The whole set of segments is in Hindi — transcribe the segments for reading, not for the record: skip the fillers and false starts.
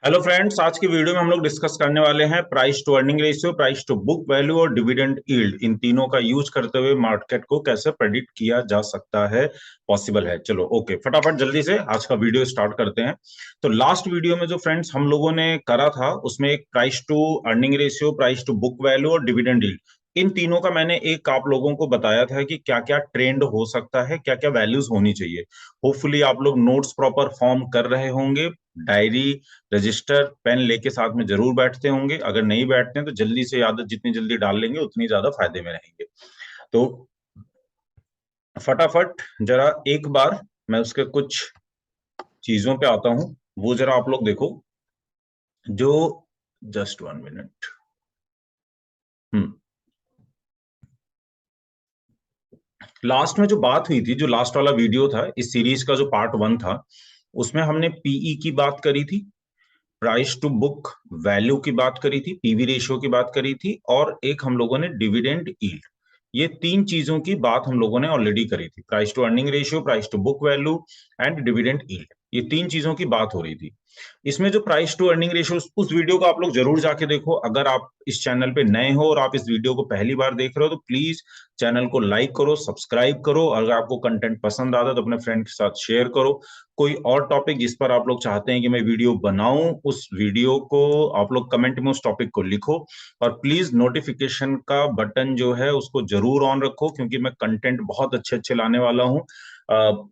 हेलो फ्रेंड्स, आज की वीडियो में हम लोग डिस्कस करने वाले हैं price to earning ratio, price to book value और डिविडेंड यील्ड। इन तीनों का यूज करते हुए मार्केट को कैसे प्रेडिक्ट किया जा सकता है, पॉसिबल है। चलो ओके, फटाफट जल्दी से आज का वीडियो स्टार्ट करते हैं। तो लास्ट वीडियो में जो फ्रेंड्स हम लोगों ने करा था उसमें एक price to earning ratio, price to book value और डिविडेंड यील्ड, इन तीनों का मैंने एक आप लोगों को बताया था कि क्या क्या ट्रेंड हो सकता है, क्या क्या वैल्यूज होनी चाहिए। होपफुली आप लोग नोट्स प्रॉपर फॉर्म कर रहे होंगे, डायरी रजिस्टर पेन लेके साथ में जरूर बैठते होंगे। अगर नहीं बैठते हैं तो जल्दी से आदत जितनी जल्दी डाल लेंगे उतनी ज्यादा फायदे में रहेंगे। तो फटाफट जरा एक बार मैं उसके कुछ चीजों पे आता हूं, वो जरा आप लोग देखो। जो जस्ट 1 मिनट। हम्म लास्ट में जो बात हुई थी, जो लास्ट वाला वीडियो था इस सीरीज का, जो पार्ट 1 था, उसमें हमने पीई की बात करी थी, प्राइस टू बुक वैल्यू की बात करी थी, पीवी रेशियो की बात करी थी, और एक हम लोगों ने डिविडेंड यील्ड। ये तीन चीजों की बात हम लोगों ने ऑलरेडी करी थी। Price to earning ratio, price to book value and dividend yield, ये तीन चीजों की बात हो रही थी। इसमें जो प्राइस टू अर्निंग रेशियो, उस वीडियो को आप लोग जरूर जाके देखो। अगर आप इस चैनल पे नए हो और आप इस वीडियो को पहली बार देख रहे हो तो प्लीज चैनल को लाइक करो, सब्सक्राइब करो। अगर आपको कंटेंट पसंद आता है तो अपने फ्रेंड के साथ शेयर करो। कोई और टॉपिक जिस पर आप लोग चाहते हैं कि मैं वीडियो बनाऊं, उस वीडियो को आप लोग कमेंट में उस टॉपिक को लिखो। और प्लीज नोटिफिकेशन का बटन जो है उसको जरूर ऑन रखो, क्योंकि मैं कंटेंट बहुत अच्छे अच्छे लाने वाला हूं।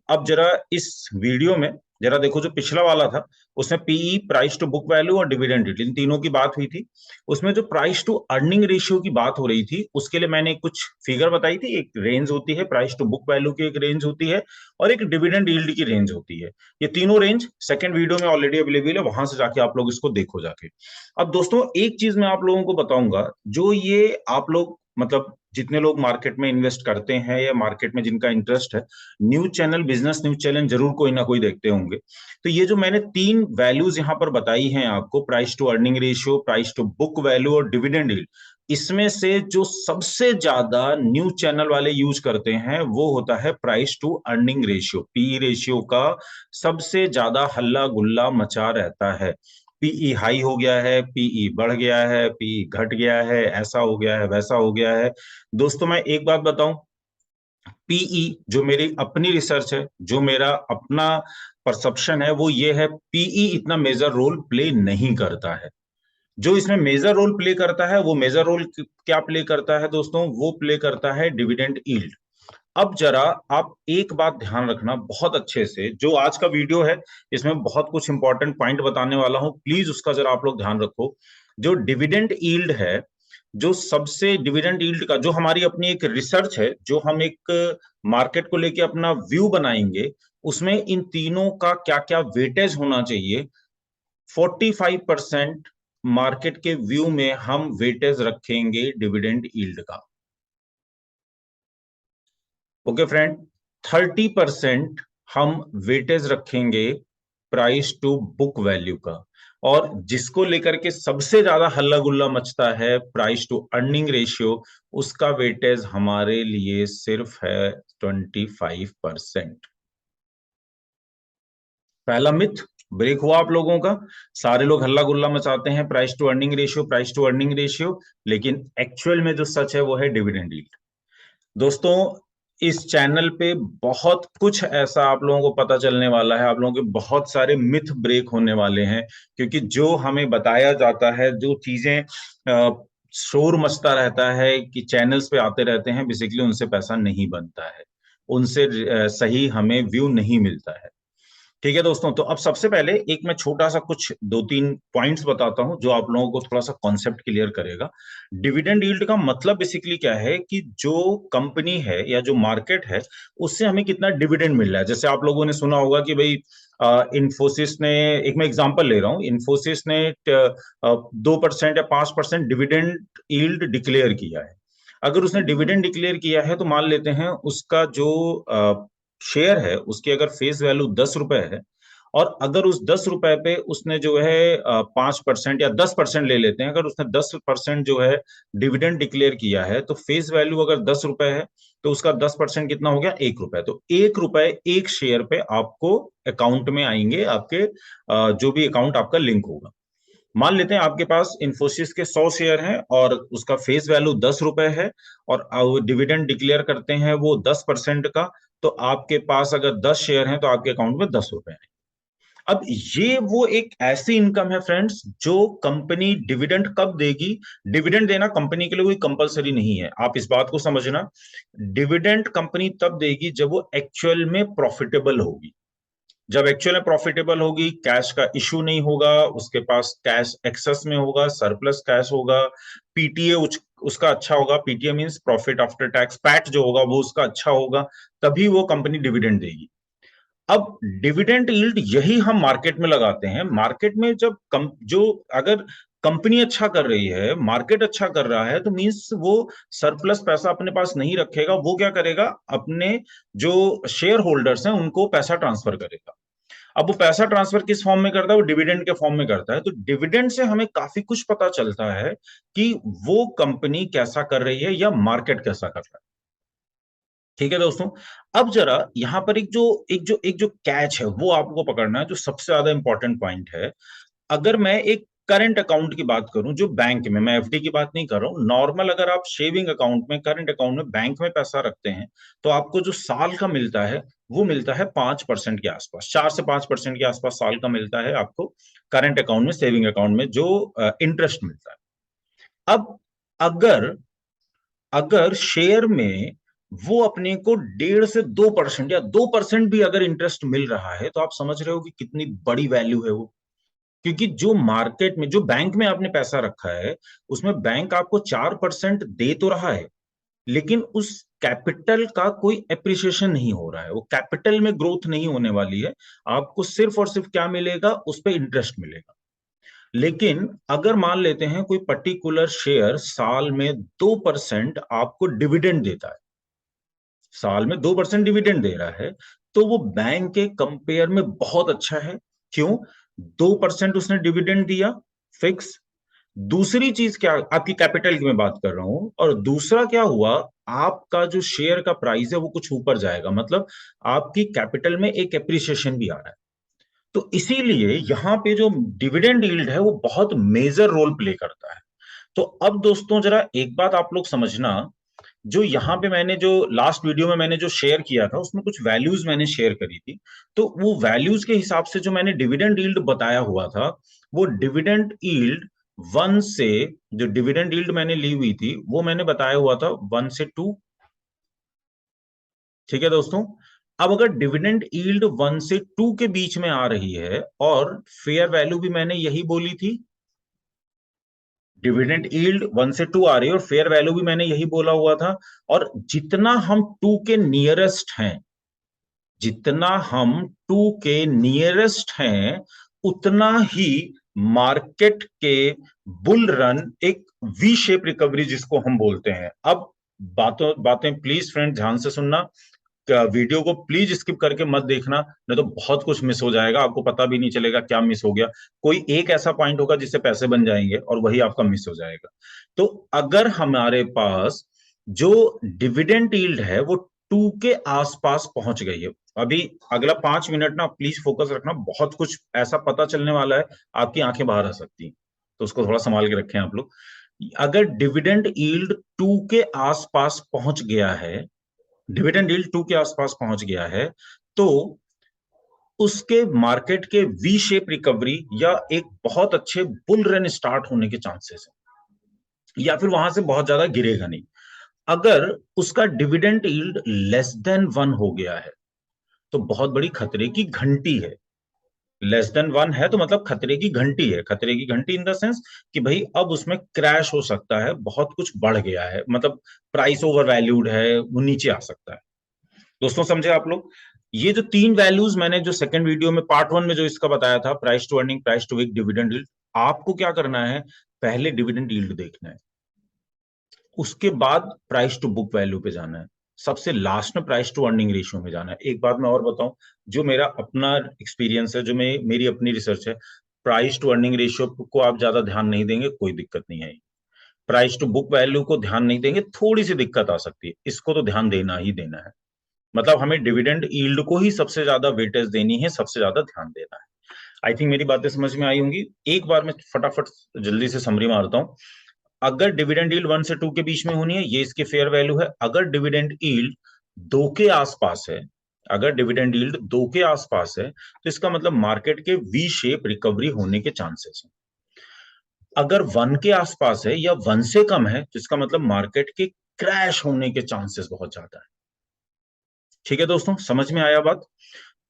अब जरा इस वीडियो में जरा देखो, जो पिछला वाला था उसमें PE, price to book value और डिविडेंड यील्ड, इन तीनों की बात हुई थी। उसमें जो प्राइस टू अर्निंग रेशियो की बात हो रही थी उसके लिए मैंने कुछ फिगर बताई थी। एक रेंज होती है, प्राइस टू बुक वैल्यू की एक रेंज होती है, और एक डिविडेंड यील्ड की रेंज होती है। ये तीनों रेंज सेकंड वीडियो में ऑलरेडी अवेलेबल है, वहां से जाके आप लोग इसको देखो जाके। अब दोस्तों एक चीज मैं आप लोगों को बताऊंगा, जो ये आप लोग मतलब जितने लोग मार्केट में इन्वेस्ट करते हैं या मार्केट में जिनका इंटरेस्ट है, news channel, business news channel जरूर कोई ना कोई देखते होंगे। तो ये जो मैंने तीन वैल्यूज यहां पर बताई हैं आपको, price to earning ratio, price to book value और डिविडेंड यील्ड, इसमें से जो सबसे ज्यादा न्यूज चैनल वाले यूज करते हैं वो होता है price to earning ratio. P ratio का सबसे ज्यादा हल्ला गुल्ला मचा रहता है। पीई हाई हो गया है, पीई बढ़ गया है, पीई घट गया है, ऐसा हो गया है, वैसा हो गया है। दोस्तों मैं एक बात बताऊं, पीई जो मेरी अपनी रिसर्च है, जो मेरा अपना परसेप्शन है, वो ये है, पीई इतना मेजर रोल प्ले नहीं करता है। जो इसमें मेजर रोल प्ले करता है, वो मेजर रोल क्या प्ले करता है दोस्तों, वो प्ले करता है डिविडेंड यील्ड। अब जरा आप एक बात ध्यान रखना बहुत अच्छे से, जो आज का वीडियो है इसमें बहुत कुछ इंपॉर्टेंट पॉइंट बताने वाला हूं, प्लीज उसका जरा आप लोग ध्यान रखो। जो डिविडेंड यील्ड है, जो सबसे डिविडेंड यील्ड का जो हमारी अपनी एक रिसर्च है, जो हम एक मार्केट को लेके अपना व्यू बनाएंगे, उसमें इन तीनों का क्या क्या वेटेज होना चाहिए। 45% मार्केट के व्यू में हम वेटेज रखेंगे डिविडेंड यील्ड का। ओके फ्रेंड, 30% हम वेटेज रखेंगे प्राइस टू बुक वैल्यू का। और जिसको लेकर के सबसे ज्यादा हल्ला गुल्ला मचता है, प्राइस टू अर्निंग रेशियो, उसका वेटेज हमारे लिए सिर्फ है 25%। पहला मिथ ब्रेक हुआ आप लोगों का। सारे लोग हल्ला गुल्ला मचाते हैं price to earning ratio, price to earning ratio, लेकिन एक्चुअल में जो सच है वो है डिविडेंड यील्ड। दोस्तों इस चैनल पे बहुत कुछ ऐसा आप लोगों को पता चलने वाला है, आप लोगों के बहुत सारे मिथ ब्रेक होने वाले हैं, क्योंकि जो हमें बताया जाता है, जो चीजें शोर मचता रहता है कि चैनल्स पे आते रहते हैं, बेसिकली उनसे पैसा नहीं बनता है, उनसे सही हमें व्यू नहीं मिलता है। ठीक है दोस्तों, तो अब सबसे पहले एक मैं छोटा सा कुछ दो तीन पॉइंट्स बताता हूं जो आप लोगों को थोड़ा सा कॉन्सेप्ट क्लियर करेगा। डिविडेंड यील्ड का मतलब बेसिकली क्या है कि जो कंपनी है या जो मार्केट है, उससे हमें कितना डिविडेंड मिल रहा है। जैसे आप लोगों ने सुना होगा कि भाई इन्फोसिस ने, एक मैं एग्जांपल ले रहा हूँ, इन्फोसिस ने 2% या 5% डिविडेंड यील्ड डिक्लेयर किया है। अगर उसने डिविडेंड डिक्लेयर किया है तो मान लेते हैं उसका जो शेयर है उसकी अगर फेस वैल्यू 10 रुपए है, और अगर उस 10 रुपए पे उसने जो है 5% या 10% ले लेते हैं, अगर उसने 10% जो है डिविडेंड डिक्लेयर किया है, तो फेस वैल्यू अगर 10 रुपए है तो उसका 10% कितना हो गया, 1 रुपए। तो 1 रुपए एक शेयर पे आपको अकाउंट में आएंगे, आपके जो भी अकाउंट आपका लिंक होगा। मान लेते हैं आपके पास इंफोसिस के 100 शेयर हैं और उसका फेस वैल्यू 10 रुपए है, और डिविडेंड डिक्लेयर करते हैं वो 10% का। तो आपके पास अगर 10 शेयर हैं तो आपके अकाउंट में 10 रुपए हैं। अब ये वो एक ऐसी इनकम है फ्रेंड्स, जो कंपनी डिविडेंड कब देगी। डिविडेंड देना कंपनी के लिए कोई कंपलसरी नहीं है, आप इस बात को समझना। डिविडेंड कंपनी तब देगी जब वो एक्चुअल में प्रॉफिटेबल होगी। जब एक्चुअल में प्रॉफिटेबल होगी, कैश का इशू नहीं होगा, उसके पास कैश एक्सेस में होगा, सरप्लस कैश होगा, पीटीए उसका अच्छा होगा। PTA means profit after tax, PAT जो होगा वो उसका अच्छा होगा, तभी वो कंपनी डिविडेंड देगी। अब डिविडेंड यील्ड यही हम मार्केट में लगाते हैं। मार्केट में जब जो अगर कंपनी अच्छा कर रही है, मार्केट अच्छा कर रहा है, तो मींस वो सरप्लस पैसा अपने पास नहीं रखेगा। वो क्या करेगा, अपने जो शेयर होल्डर्स हैं उनको पैसा ट्रांसफर करेगा। अब वो पैसा ट्रांसफर किस फॉर्म में करता है, वो डिविडेंड के फॉर्म में करता है। तो डिविडेंड से हमें काफी कुछ पता चलता है कि वो कंपनी कैसा कर रही है या मार्केट कैसा कर रहा है। ठीक है दोस्तों, अब जरा यहां पर एक जो कैच है वो आपको पकड़ना है, जो सबसे ज्यादा इंपॉर्टेंट पॉइंट है। अगर मैं एक करंट अकाउंट की बात करूं, जो बैंक में, मैं एफडी की बात नहीं कर रहा हूं, नॉर्मल अगर आप सेविंग अकाउंट में, करंट अकाउंट में बैंक में पैसा रखते हैं, तो आपको जो साल का मिलता है वो मिलता है 5% के आसपास, 4 से 5% के आसपास साल का मिलता है आपको करंट अकाउंट में, सेविंग अकाउंट में जो इंटरेस्ट मिलता है। अब अगर अगर शेयर में वो अपने को 1.5 से 2% या 2% भी अगर इंटरेस्ट मिल रहा है, तो आप समझ रहे हो कि कितनी बड़ी वैल्यू है वो। क्योंकि जो मार्केट में, जो बैंक में आपने पैसा रखा है, उसमें बैंक आपको 4% दे तो रहा है, लेकिन उस कैपिटल का कोई एप्रिसिएशन नहीं हो रहा है, वो कैपिटल में ग्रोथ नहीं होने वाली है। आपको सिर्फ और सिर्फ क्या मिलेगा, उस पर इंटरेस्ट मिलेगा। लेकिन अगर मान लेते हैं कोई पर्टिकुलर शेयर साल में 2% आपको डिविडेंड देता है, साल में 2% डिविडेंड दे रहा है, तो वो बैंक के कंपेयर में बहुत अच्छा है। क्यों? 2% उसने डिविडेंड दिया, फिक्स। दूसरी चीज क्या, आपकी कैपिटल की मैं बात कर रहा हूं, और दूसरा क्या हुआ, आपका जो शेयर का प्राइस है वो कुछ ऊपर जाएगा, मतलब आपकी कैपिटल में एक एप्रिसिएशन भी आ रहा है। तो इसीलिए यहां पे जो डिविडेंड यील्ड है वो बहुत मेजर रोल प्ले करता है। तो अब दोस्तों जरा एक बात आप लोग समझना, जो यहाँ पे मैंने जो लास्ट वीडियो में मैंने जो शेयर किया था, उसमें कुछ वैल्यूज मैंने शेयर करी थी। तो वो वैल्यूज के हिसाब से जो मैंने डिविडेंड यील्ड बताया हुआ था, वो डिविडेंड यील्ड 1 से, जो डिविडेंड यील्ड मैंने ली हुई थी वो मैंने बताया हुआ था 1 से 2। ठीक है दोस्तों, अब अगर डिविडेंड यील्ड 1 से 2 के बीच में आ रही है, और फेयर वैल्यू भी मैंने यही बोली थी, डिविडेंड यील्ड 1 से 2 आ रही है और फेयर वैल्यू भी मैंने यही बोला हुआ था। और जितना हम 2 के नियरेस्ट हैं, जितना हम 2 के नियरेस्ट हैं, उतना ही मार्केट के बुल रन, एक वी शेप रिकवरी जिसको हम बोलते हैं। अब बातों बातें प्लीज फ्रेंड ध्यान से सुनना, वीडियो को प्लीज स्किप करके मत देखना, नहीं तो बहुत कुछ मिस हो जाएगा, आपको पता भी नहीं चलेगा क्या मिस हो गया। कोई एक ऐसा पॉइंट होगा जिससे पैसे बन जाएंगे और वही आपका मिस हो जाएगा। तो अगर हमारे पास जो डिविडेंड यील्ड है वो 2 के आसपास पहुंच गई है, अभी अगला 5 मिनट ना प्लीज फोकस रखना, बहुत कुछ ऐसा पता चलने वाला है, आपकी आंखें बाहर आ सकती हैं, तो उसको थोड़ा संभाल के रखें आप लोग। अगर डिविडेंड यील्ड 2 के आसपास पहुंच गया है, डिविडेंड यील्ड 2 के आसपास पहुंच गया है, तो उसके मार्केट के वी शेप रिकवरी या एक बहुत अच्छे बुल रन स्टार्ट होने के चांसेस है, या फिर वहां से बहुत ज्यादा गिरेगा नहीं। अगर उसका डिविडेंड यील्ड लेस देन 1 हो गया है, तो बहुत बड़ी खतरे की घंटी है। लेस देन 1 है तो मतलब खतरे की घंटी है, खतरे की घंटी इन द सेंस कि भाई अब उसमें क्रैश हो सकता है, बहुत कुछ बढ़ गया है, मतलब प्राइस ओवर वैल्यूड है, वो नीचे आ सकता है। दोस्तों समझे आप लोग? ये जो 3 वैल्यूज मैंने जो सेकंड वीडियो में पार्ट 1 में जो इसका बताया था, price to earning, price to book, dividend yield, आपको क्या करना है, पहले डिविडेंड यील्ड देखना है, उसके बाद प्राइस टू बुक वैल्यू पे जाना है, सबसे लास्ट में प्राइस टू अर्निंग रेशियो में जाना है। एक बात मैं और बताऊं, जो मेरा अपना एक्सपीरियंस है, जो मेरी अपनी रिसर्च है, प्राइस टू अर्निंग रेशियो को आप ज्यादा ध्यान नहीं देंगे कोई दिक्कत नहीं है, प्राइस टू बुक वैल्यू को ध्यान नहीं देंगे थोड़ी सी दिक्कत आ सकती है, इसको तो ध्यान देना ही देना है। मतलब हमें डिविडेंड यील्ड को ही सबसे ज्यादा वेटेज देनी है, सबसे ज्यादा ध्यान देना है। आई थिंक मेरी बातें समझ में आई होंगी। एक बार मैं फटाफट जल्दी से समरी मारता हूँ। अगर डिविडेंड यील्ड 1 से 2 के बीच में होनी है, ये इसके फेयर वैल्यू है। अगर डिविडेंड यील्ड 2 के आसपास है, अगर डिविडेंड यील्ड 2 के आसपास है, तो इसका मतलब मार्केट के वी शेप रिकवरी होने के चांसेस है। अगर 1 के आसपास है या 1 से कम है, तो इसका मतलब मार्केट के क्रैश होने के चांसेस बहुत ज्यादा है। ठीक है दोस्तों, समझ में आया बात?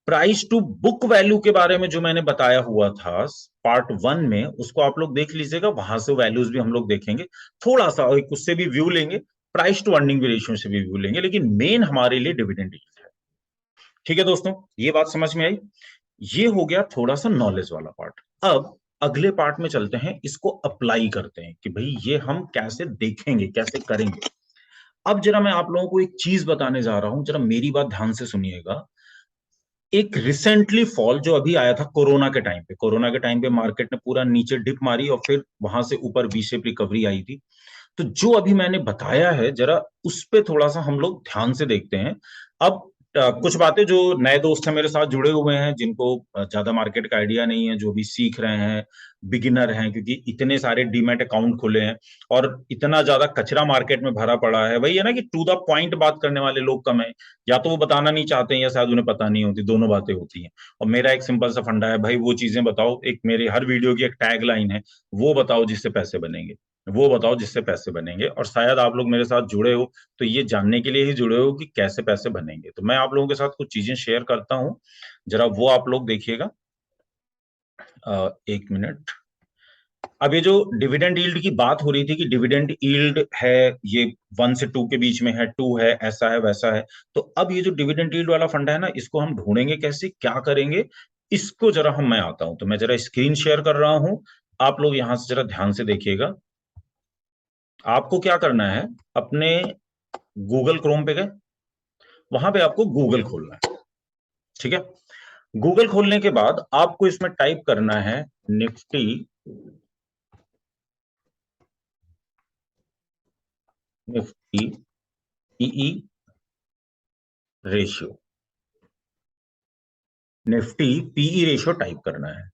प्राइस टू बुक वैल्यू के बारे में जो मैंने बताया हुआ था पार्ट 1 में, उसको आप लोग देख लीजिएगा, वहां से वैल्यूज भी हम लोग देखेंगे, थोड़ा सा उससे भी व्यू लेंगे, प्राइस टू अर्निंग रेशियो से भी व्यू लेंगे, लेकिन मेन हमारे लिए डिविडेंड यील्ड है। ठीक है दोस्तों, ये बात समझ में आई? ये हो गया थोड़ा सा नॉलेज वाला पार्ट। अब अगले पार्ट में चलते हैं, इसको अप्लाई करते हैं कि भाई ये हम कैसे देखेंगे, कैसे करेंगे। अब जरा मैं आप लोगों को एक चीज बताने जा रहा हूं, जरा मेरी बात ध्यान से सुनिएगा। एक रिसेंटली फॉल जो अभी आया था कोरोना के टाइम पे, कोरोना के टाइम पे मार्केट ने पूरा नीचे डिप मारी और फिर वहां से ऊपर वी शेप रिकवरी आई थी। तो जो अभी मैंने बताया है, जरा उस पे थोड़ा सा हम लोग ध्यान से देखते हैं। अब कुछ बातें जो नए दोस्त हैं मेरे साथ जुड़े हुए हैं, जिनको ज्यादा मार्केट का आइडिया नहीं है, जो भी सीख रहे हैं, बिगिनर हैं, क्योंकि इतने सारे डीमैट अकाउंट खुले हैं और इतना ज्यादा कचरा मार्केट में भरा पड़ा है। वही है ना कि टू द पॉइंट बात करने वाले लोग कम है, या तो वो बताना नहीं चाहते हैं या शायद उन्हें पता नहीं होती, दोनों बातें होती हैं। और मेरा एक सिंपल सा फंडा है, भाई वो चीजें बताओ, एक मेरे हर वीडियो की एक टैग लाइन है, वो बताओ जिससे पैसे बनेंगे, वो बताओ जिससे पैसे बनेंगे। और शायद आप लोग मेरे साथ जुड़े हो तो ये जानने के लिए ही जुड़े हो कि कैसे पैसे बनेंगे। तो मैं आप लोगों के साथ कुछ चीजें शेयर करता हूं, जरा वो आप लोग देखिएगा। एक मिनट। अब ये जो डिविडेंड यील्ड की बात हो रही थी कि डिविडेंड यील्ड है, ये 1 से 2 के बीच में है, 2 है, ऐसा है वैसा है। तो अब ये जो डिविडेंड यील्ड वाला फंडा है ना, इसको हम ढूंढेंगे कैसे, क्या करेंगे, इसको जरा मैं आता हूं। तो मैं जरा स्क्रीन शेयर कर रहा हूं, आप लोग यहां से जरा ध्यान से देखिएगा। आपको क्या करना है, अपने गूगल क्रोम पे गए, वहां पे आपको गूगल खोलना है। ठीक है, गूगल खोलने के बाद आपको इसमें टाइप करना है Nifty Nifty PE ratio, Nifty PE ratio type करना है।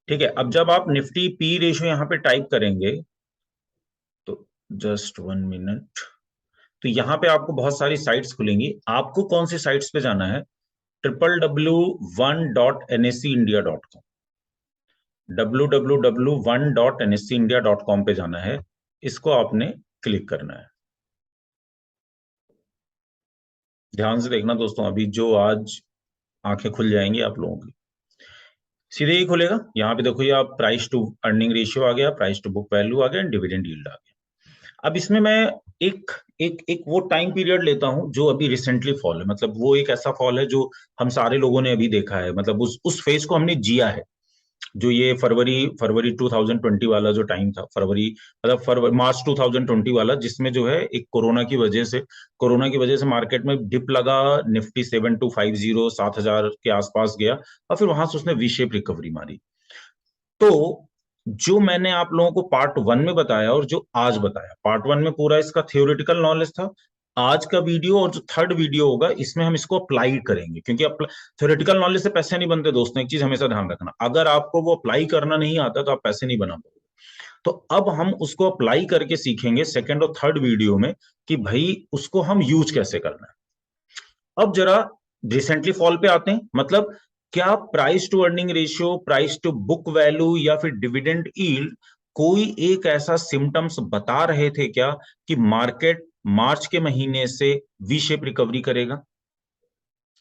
ठीक है, अब जब आप निफ्टी पी रेशियो यहां पे टाइप करेंगे, तो जस्ट 1 मिनट, तो यहां पे आपको बहुत सारी साइट्स खुलेंगी। आपको कौन सी साइट्स पे जाना है, www.1.nscindia.com, www.1.nscindia.com पे जाना है, इसको आपने क्लिक करना है। ध्यान से देखना दोस्तों, अभी जो आज आंखें खुल जाएंगी आप लोगों की, सीधे ही खुलेगा। यहाँ पे देखो, ये आप प्राइस टू अर्निंग रेशियो आ गया, प्राइस टू बुक वैल्यू आ गया, डिविडेंड यील्ड आ गया। अब इसमें मैं एक एक एक वो टाइम पीरियड लेता हूं जो अभी रिसेंटली फॉल है, मतलब वो एक ऐसा फॉल है जो हम सारे लोगों ने अभी देखा है, मतलब उस फेज को हमने जिया है। जो ये फरवरी फरवरी 2020 वाला जो टाइम था, फरवरी मतलब फरवरी मार्च 2020 वाला, जिसमें जो है एक कोरोना की वजह से मार्केट में डिप लगा, निफ्टी 7250 7,000 के आसपास गया और फिर वहां से उसने वी शेप रिकवरी मारी। तो जो मैंने आप लोगों को पार्ट 1 में बताया और जो आज बताया, पार्ट 1 में पूरा इसका थियोरेटिकल नॉलेज था। आज का वीडियो और जो थर्ड वीडियो होगा, इसमें हम इसको अप्लाई करेंगे, क्योंकि थ्योरेटिकल नॉलेज से पैसे नहीं बनते दोस्तों, एक चीज हमेशा ध्यान रखना, अगर आपको वो अप्लाई करना नहीं आता तो आप पैसे नहीं बना पाओगे। तो अब हम उसको अप्लाई करके सीखेंगे सेकंड और थर्ड वीडियो में कि भाई उसको हम यूज कैसे करना है। अब जरा रिसेंटली फॉल पे आते हैं, मतलब क्या price to earning ratio, price to book value या फिर डिविडेंड यील्ड कोई एक ऐसा सिम्टम्स बता रहे थे क्या कि मार्केट मार्च के महीने से वी शेप रिकवरी करेगा?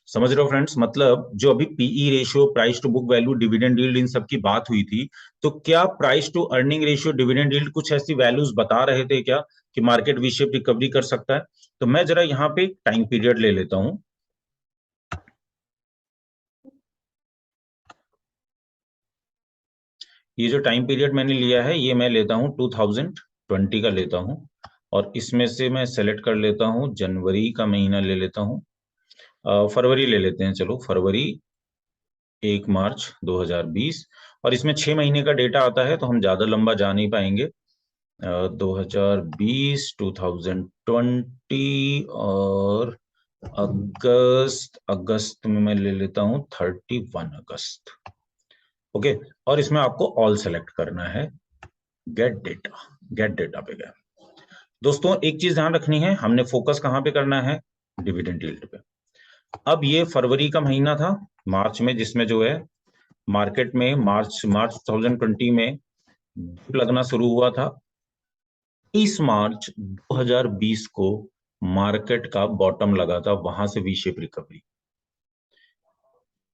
समझ रहे हो फ्रेंड्स, मतलब जो अभी PE ratio, price to book value, dividend yield, इन सब की बात हुई थी, तो क्या price to earning ratio, dividend yield कुछ ऐसी वैल्यूज बता रहे थे क्या कि मार्केट वी शेप रिकवरी कर सकता है? तो मैं जरा यहाँ पे टाइम पीरियड ले लेता हूं। ये जो टाइम पीरियड मैंने लिया है, ये मैं लेता हूँ 2020 का लेता हूँ, और इसमें से मैं सेलेक्ट कर लेता हूँ जनवरी का महीना ले लेता हूँ, फरवरी ले लेते हैं, चलो फरवरी, 1 मार्च 2020, और इसमें 6 महीने का डेटा आता है, तो हम ज्यादा लंबा जा नहीं पाएंगे। 2020, 2020, और अगस्त अगस्त में मैं ले लेता हूँ 31 अगस्त। ओके, और इसमें आपको ऑल सेलेक्ट करना है, गेट डेटा पे गया। दोस्तों एक चीज ध्यान रखनी है, हमने फोकस कहां पे करना है, डिविडेंड यील्ड पे। अब ये फरवरी का महीना था, मार्च में, जिसमें जो है मार्केट में मार्च 2020 में dip लगना शुरू हुआ था। 30 मार्च 2020 को मार्केट का बॉटम लगा था, वहां से वी शेप रिकवरी।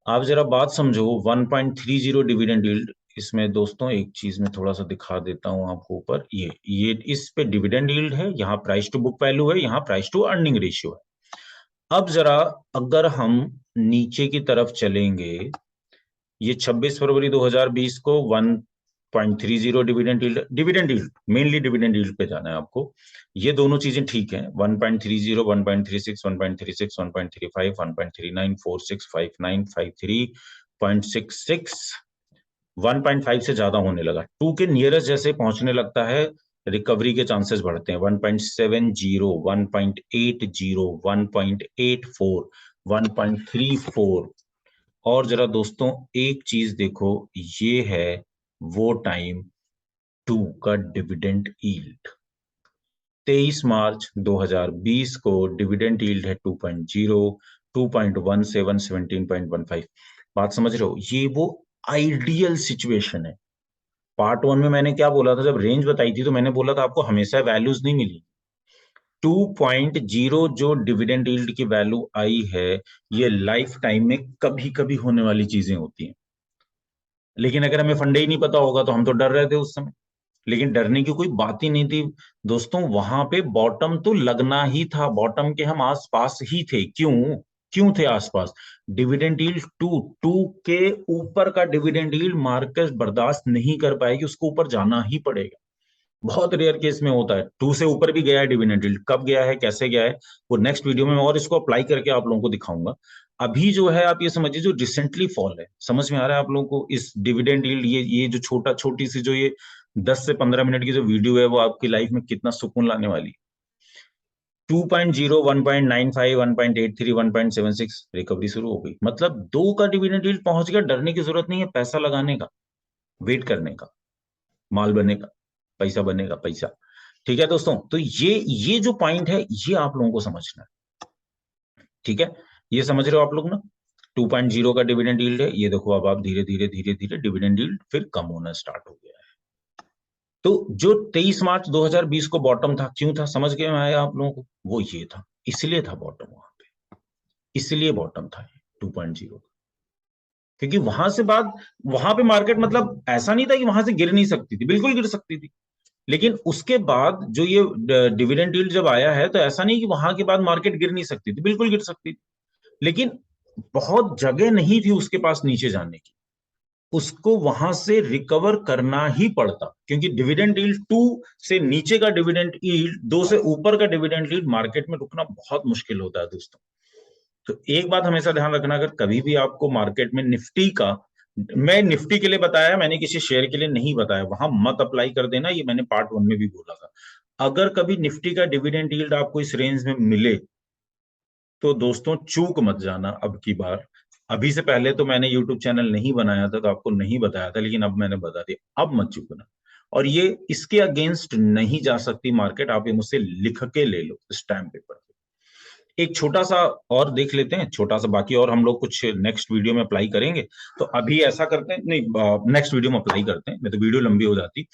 आप जरा बात समझो, 1.30 डिविडेंड यील्ड, इसमें दोस्तों एक चीज मैं थोड़ा सा दिखा देता हूं आपको ऊपर, ये इस पे डिविडेंड यील्ड है, यहाँ प्राइस टू बुक वैल्यू है, यहाँ प्राइस टू अर्निंग रेशियो है। अब जरा अगर हम नीचे की तरफ चलेंगे, ये 26 फरवरी 2020 को 1.30 dividend yield mainly dividend yield पे जाना है आपको। ये दोनों चीजें ठीक है, 1.30, 1.36, 1.36, 1.35, 1.39, 46, 59, 53.66, 1.5 से ज्यादा होने लगा, 2 के नियरेस्ट जैसे पहुंचने लगता है, रिकवरी के चांसेस बढ़ते हैं। 1.70, 1.80, 1.84, 1.34। और जरा दोस्तों एक चीज देखो, ये है वो टाइम 2 का डिविडेंड यील्ड। 23 मार्च 2020 को डिविडेंड यील्ड है 2.0, 2.17, 17.15। बात समझ रहे हो, ये वो आइडियल सिचुएशन है। पार्ट 1 में मैंने क्या बोला था, जब रेंज बताई थी तो मैंने बोला था आपको हमेशा वैल्यूज नहीं मिली। 2.0 जो डिविडेंड यील्ड की वैल्यू आई है, ये लाइफ टाइम में कभी कभी होने वाली चीजें होती हैं। लेकिन अगर हमें फंडे ही नहीं पता होगा तो हम तो डर रहे थे उस समय, लेकिन डरने की कोई बात ही नहीं थी दोस्तों। वहां पे बॉटम तो लगना ही था, बॉटम के हम आसपास ही थे। क्यों क्यों थे आसपास, डिविडेंड यील्ड टू के ऊपर का डिविडेंड यील्ड मार्केट बर्दाश्त नहीं कर पाएगी, उसको ऊपर जाना ही पड़ेगा। बहुत रेयर केस में होता है, 2 से ऊपर भी गया है डिविडेंड यील्ड, कब गया है कैसे गया है वो नेक्स्ट वीडियो में और इसको अप्लाई करके आप लोगों को दिखाऊंगा। अभी जो है आप ये समझिए, जो रिसेंटली फॉल है, समझ में आ रहा है आप लोगों को इस डिविडेंड यील्ड, ये जो छोटी सी जो ये 10 से 15 मिनट की जो वीडियो है, वो आपकी लाइफ में कितना सुकून लाने वाली। 2.0, 1.95, 1.83, 1.76, रिकवरी शुरू हो गई, मतलब 2 का डिविडेंड यील्ड पहुंच गया। डरने की जरूरत नहीं है, पैसा लगाने का, वेट करने का, माल बनेगा, पैसा बनेगा, पैसा। ठीक है दोस्तों, तो ये जो पॉइंट है, ये आप लोगों को समझना है। ठीक है, ये समझ रहे हो आप लोग ना। 2.0 का डिविडेंड यील्ड है, ये देखो अब आप धीरे धीरे धीरे धीरे डिविडेंड यील्ड फिर कम होना स्टार्ट हो गया है। तो जो 23 मार्च 2020 को बॉटम था, क्यों था समझ गए आया आप लोगों को, वो ये था, इसलिए था बॉटम वहां पे, इसलिए बॉटम था 2.0, क्योंकि वहां से बाद वहां पे मार्केट, मतलब ऐसा नहीं था कि वहां से गिर नहीं सकती थी, बिल्कुल गिर सकती थी। लेकिन उसके बाद जो ये डिविडेंड यील्ड जब आया है, तो ऐसा नहीं कि वहां के बाद मार्केट गिर नहीं सकती थी, बिल्कुल गिर सकती थी। लेकिन बहुत जगह नहीं थी उसके पास नीचे जाने की, उसको वहां से रिकवर करना ही पड़ता, क्योंकि डिविडेंड यील्ड 2 से नीचे का डिविडेंड यील्ड, 2 से ऊपर का डिविडेंड यील्ड मार्केट में रुकना बहुत मुश्किल होता है दोस्तों। तो एक बात हमेशा ध्यान रखना, अगर कभी भी आपको मार्केट में निफ्टी का, मैं निफ्टी के लिए बताया, मैंने किसी शेयर के लिए नहीं बताया, वहां मत अप्लाई कर देना, ये मैंने पार्ट 1 में भी बोला था। अगर कभी निफ्टी का डिविडेंड यील्ड आपको इस रेंज में मिले, तो दोस्तों चूक मत जाना अब की बार। अभी से पहले तो मैंने यूट्यूब चैनल नहीं बनाया था, तो आपको नहीं बताया था, लेकिन अब मैंने बता दिया, अब मत चूकना। और ये इसके अगेंस्ट नहीं जा सकती मार्केट, आप ये मुझसे लिख के ले लो स्टैम्प पेपर। एक छोटा सा और देख लेते हैं, छोटा सा, बाकी और हम लोग कुछ नेक्स्ट वीडियो में अप्लाई करेंगे। तो अभी ऐसा करते हैं, नहीं नेक्स्ट वीडियो में अप्लाई करते हैं, नहीं तो वीडियो लंबी हो जाती।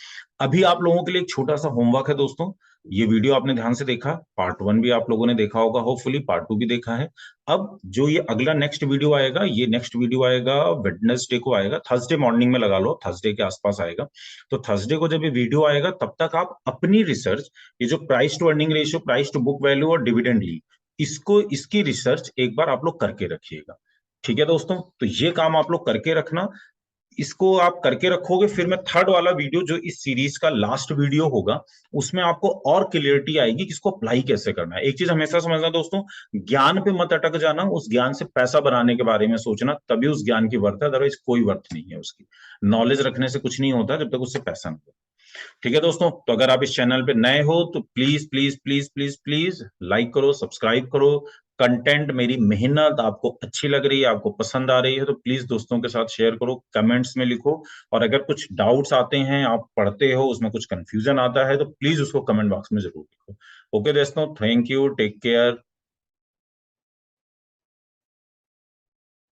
अभी आप लोगों के लिए एक छोटा सा होमवर्क है दोस्तों। ये वीडियो आपने ध्यान से देखा, पार्ट 1 भी आप लोगों ने देखा होगा, होपफुली पार्ट 2 भी देखा है। अब जो ये अगला नेक्स्ट वीडियो आएगा, ये नेक्स्ट वीडियो आएगा वेडनेसडे को आएगा, थर्सडे मॉर्निंग में लगा लो, थर्सडे के आसपास आएगा। तो थर्सडे को जब ये वीडियो आएगा, तब तक आप अपनी रिसर्च, ये जो price to earning ratio, price to book value और डिविडेंड यील्ड, इसकी रिसर्च एक बार आप लोग करके रखिएगा। ठीक है दोस्तों, तो ये काम आप लोग करके रखना, इसको आप करके रखोगे, फिर मैं थर्ड वाला वीडियो जो इस सीरीज का लास्ट वीडियो होगा, उसमें आपको और क्लियरिटी आएगी कि इसको अप्लाई कैसे करना है। एक चीज हमेशा समझना दोस्तों, ज्ञान पे मत अटक जाना, उस ज्ञान से पैसा बनाने के बारे में सोचना, तभी उस ज्ञान की वर्थ है, अदरवाइज कोई वर्थ नहीं है उसकी। नॉलेज रखने से कुछ नहीं होता जब तक उससे पैसा नहीं हो। ठीक है दोस्तों, तो अगर आप इस चैनल पे नए हो तो please please please please please like करो, सब्सक्राइब करो, कंटेंट, मेरी मेहनत आपको अच्छी लग रही है, आपको पसंद आ रही है, तो प्लीज दोस्तों के साथ शेयर करो, कमेंट्स में लिखो। और अगर कुछ डाउट्स आते हैं, आप पढ़ते हो उसमें कुछ कंफ्यूजन आता है, तो प्लीज उसको कमेंट बॉक्स में जरूर लिखो। ओके दोस्तों, थैंक यू, टेक केयर।